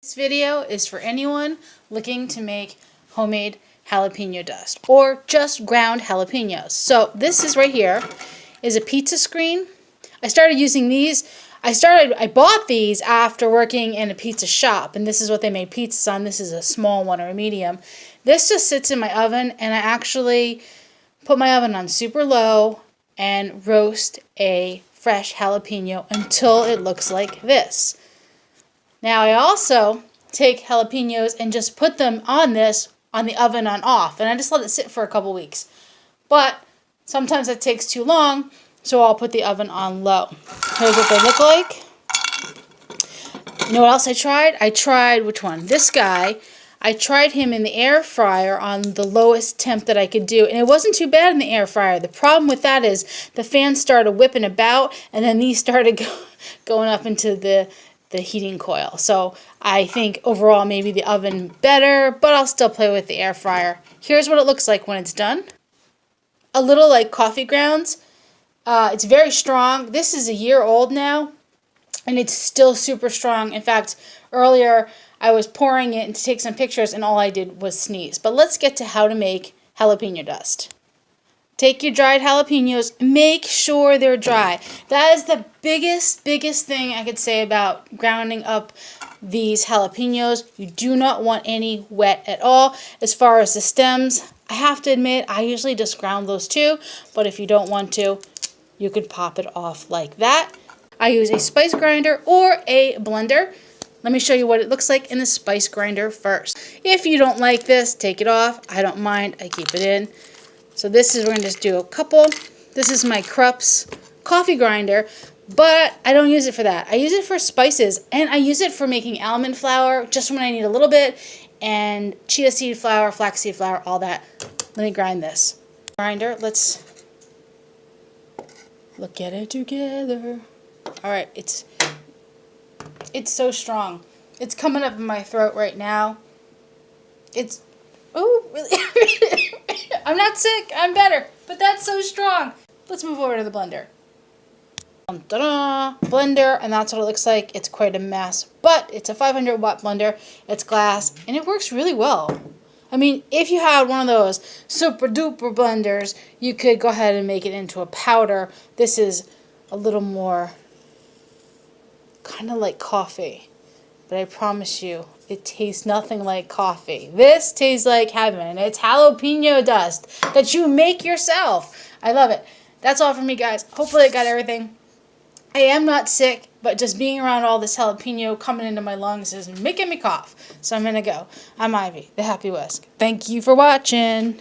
This video is for anyone looking to make homemade jalapeno dust or just ground jalapenos. So this is right here is a pizza screen. I started using these. I bought these after working in a pizza shop, and this is what they made pizzas on. This is a small one or a medium. This just sits in my oven, and I actually put my oven on super low and roast a fresh jalapeno until it looks like this. Now I also take jalapenos and just put them on this on the oven on off, and I just let it sit for a couple weeks. But sometimes it takes too long, so I'll put the oven on low. Here's what they look like. You know what else I tried? I tried, which one? This guy. I tried him in the air fryer on the lowest temp that I could do, and it wasn't too bad in the air fryer. The problem with that is the fans started whipping about, and then these started going up into the heating coil. So I think overall maybe the oven better, but I'll still play with the air fryer. Here's what it looks like when it's done. A little like coffee grounds. It's very strong. This is a year old now, and it's still super strong. In fact, earlier I was pouring it to take some pictures, and all I did was sneeze. But let's get to how to make jalapeno dust. Take your dried jalapenos, make sure they're dry. That is the biggest thing I could say about grounding up these jalapenos. You do not want any wet at all. As far as the stems, I have to admit, I usually just ground those too, but if you don't want to, you could pop it off like that. I use a spice grinder or a blender. Let me show you what it looks like in the spice grinder first. If you don't like this, take it off. I don't mind, I keep it in. So this is, we're going to just do a couple. This is my Krups coffee grinder, but I don't use it for that. I use it for spices, and I use it for making almond flour, just when I need a little bit, and chia seed flour, flaxseed flour, all that. Let me grind this. Grinder, let's look at it together. All right, it's so strong. It's coming up in my throat right now. It's, oh, really? I'm not sick, I'm better, but that's so strong. Let's move over to the blender. Blender, and that's what it looks like. It's quite a mess, but it's a 500 watt blender. It's glass, and it works really well. I mean, if you had one of those super duper blenders, you could go ahead and make it into a powder. This is a little more kind of like coffee, but I promise you, it tastes nothing like coffee. This tastes like heaven. It's jalapeno dust that you make yourself. I love it. That's all from me, guys. Hopefully I got everything. I am not sick, but just being around all this jalapeno coming into my lungs is making me cough. So I'm going to go. I'm Ivy, the Happy Whisk. Thank you for watching.